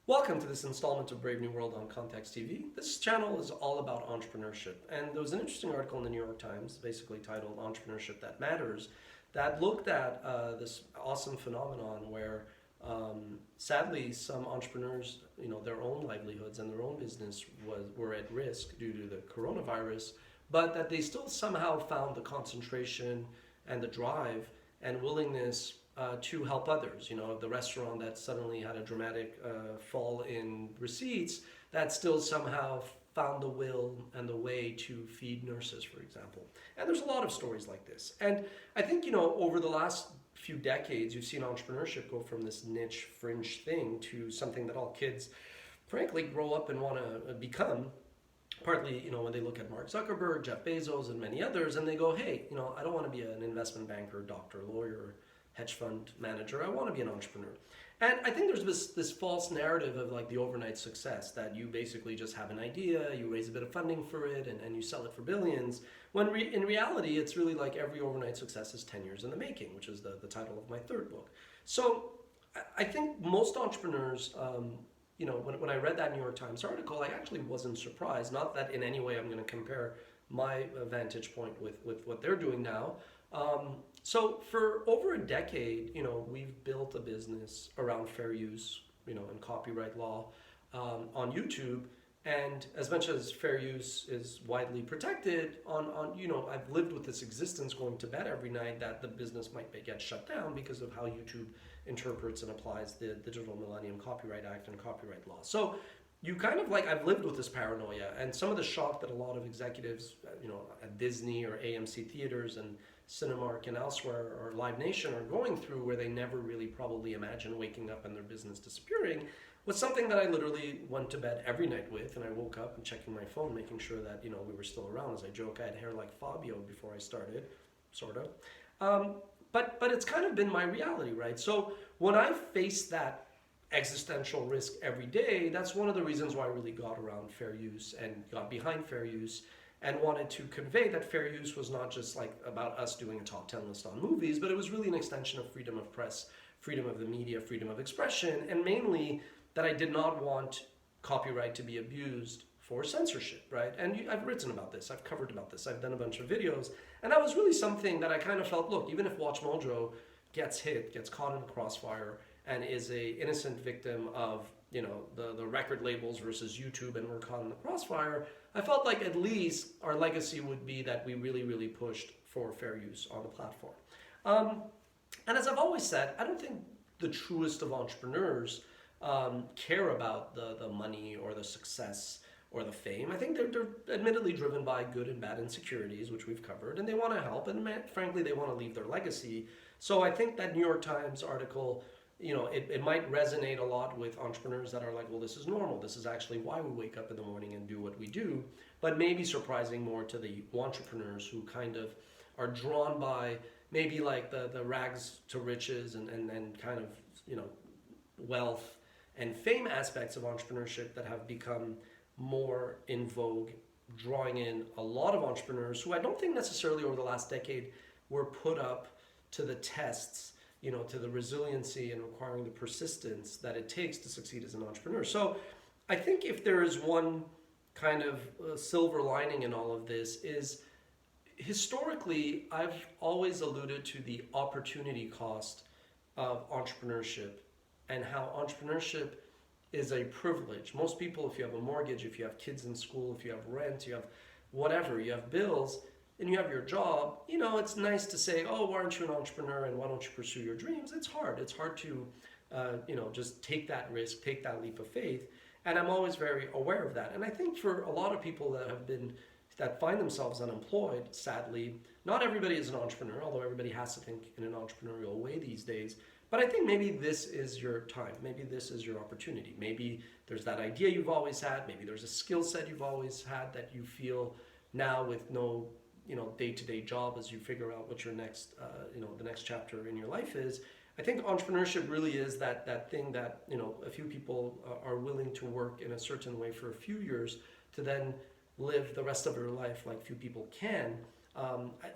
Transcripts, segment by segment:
Welcome to this installment of Brave New World on ContextTV. This channel is all about entrepreneurship, and there was an interesting article in the New York Times, basically titled Entrepreneurship That Matters, that looked at this awesome phenomenon where sadly some entrepreneurs, their own livelihoods and their own business were at risk due to the coronavirus, but that they still somehow found the concentration and the drive and willingness to help others. The restaurant that suddenly had a dramatic fall in receipts, that still somehow found the will and the way to feed nurses, for example. And there's a lot of stories like this. And I think, over the last few decades, you've seen entrepreneurship go from this niche fringe thing to something that all kids, frankly, grow up and want to become. Partly, when they look at Mark Zuckerberg, Jeff Bezos, and many others, and they go, hey, I don't want to be an investment banker, doctor, lawyer, hedge fund manager. I want to be an entrepreneur. And I think there's this false narrative of like the overnight success, that you basically just have an idea, you raise a bit of funding for it, and you sell it for billions. When in reality, it's really like every overnight success is 10 years in the making, which is the title of my third book. So I think most entrepreneurs, when I read that New York Times article, I actually wasn't surprised. Not that in any way I'm going to compare my vantage point with what they're doing now. So for over a decade, we've built a business around fair use, and copyright law on YouTube. And as much as fair use is widely protected, I've lived with this existence going to bed every night that the business might get shut down because of how YouTube interprets and applies the Digital Millennium Copyright Act and copyright law. So you kind of I've lived with this paranoia, and some of the shock that a lot of executives, at Disney or AMC theaters and Cinemark and elsewhere or Live Nation are going through, where they never really probably imagined waking up and their business disappearing, was something that I literally went to bed every night with, and I woke up and checking my phone, making sure that, we were still around. As I joke, I had hair like Fabio before I started, sort of. But it's kind of been my reality, right? So when I face that existential risk every day, that's one of the reasons why I really got around fair use and got behind fair use, and wanted to convey that fair use was not just about us doing a top 10 list on movies, but it was really an extension of freedom of press, freedom of the media, freedom of expression, and mainly that I did not want copyright to be abused for censorship, right? And I've written about this, I've covered about this, I've done a bunch of videos, and that was really something that I kind of felt, look, even if Watch Mojo gets caught in the crossfire, and is a innocent victim of the record labels versus YouTube, and we're caught in the crossfire, I felt like at least our legacy would be that we really, really pushed for fair use on the platform. And as I've always said, I don't think the truest of entrepreneurs care about the money or the success or the fame. I think they're admittedly driven by good and bad insecurities, which we've covered, and they want to help, and frankly, they want to leave their legacy. So I think that New York Times article, it might resonate a lot with entrepreneurs that are like, well, this is normal. This is actually why we wake up in the morning and do what we do. But maybe surprising more to the wantrepreneurs who kind of are drawn by maybe the rags to riches and kind of, wealth and fame aspects of entrepreneurship that have become more in vogue, drawing in a lot of entrepreneurs who I don't think necessarily over the last decade were put up to the tests, to the resiliency and requiring the persistence that it takes to succeed as an entrepreneur. So I think if there is one kind of silver lining in all of this, is historically I've always alluded to the opportunity cost of entrepreneurship and how entrepreneurship is a privilege. Most people, if you have a mortgage, if you have kids in school, if you have rent, you have whatever, you have bills, and you have your job, it's nice to say, oh, why aren't you an entrepreneur and why don't you pursue your dreams? It's hard. It's hard to, just take that risk, take that leap of faith. And I'm always very aware of that. And I think for a lot of people that find themselves unemployed, sadly, not everybody is an entrepreneur, although everybody has to think in an entrepreneurial way these days. But I think maybe this is your time. Maybe this is your opportunity. Maybe there's that idea you've always had. Maybe there's a skill set you've always had that you feel now with no day-to-day job as you figure out what your next, the next chapter in your life is. I think entrepreneurship really is that thing that, a few people are willing to work in a certain way for a few years to then live the rest of their life like few people can.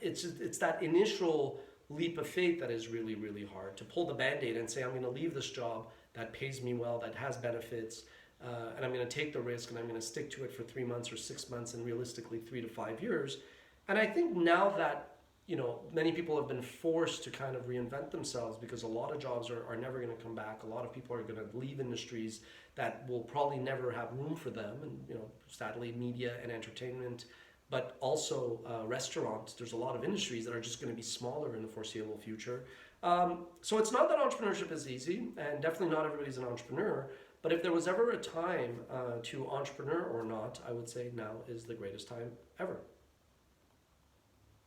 It's that initial leap of faith that is really, really hard. To pull the Band-Aid and say, I'm going to leave this job that pays me well, that has benefits, and I'm going to take the risk and I'm going to stick to it for 3 months or 6 months and realistically 3 to 5 years. And I think now that many people have been forced to kind of reinvent themselves because a lot of jobs are never going to come back. A lot of people are going to leave industries that will probably never have room for them. And, sadly, media and entertainment, but also restaurants. There's a lot of industries that are just going to be smaller in the foreseeable future. So it's not that entrepreneurship is easy, and definitely not everybody's an entrepreneur. But if there was ever a time to entrepreneur or not, I would say now is the greatest time ever.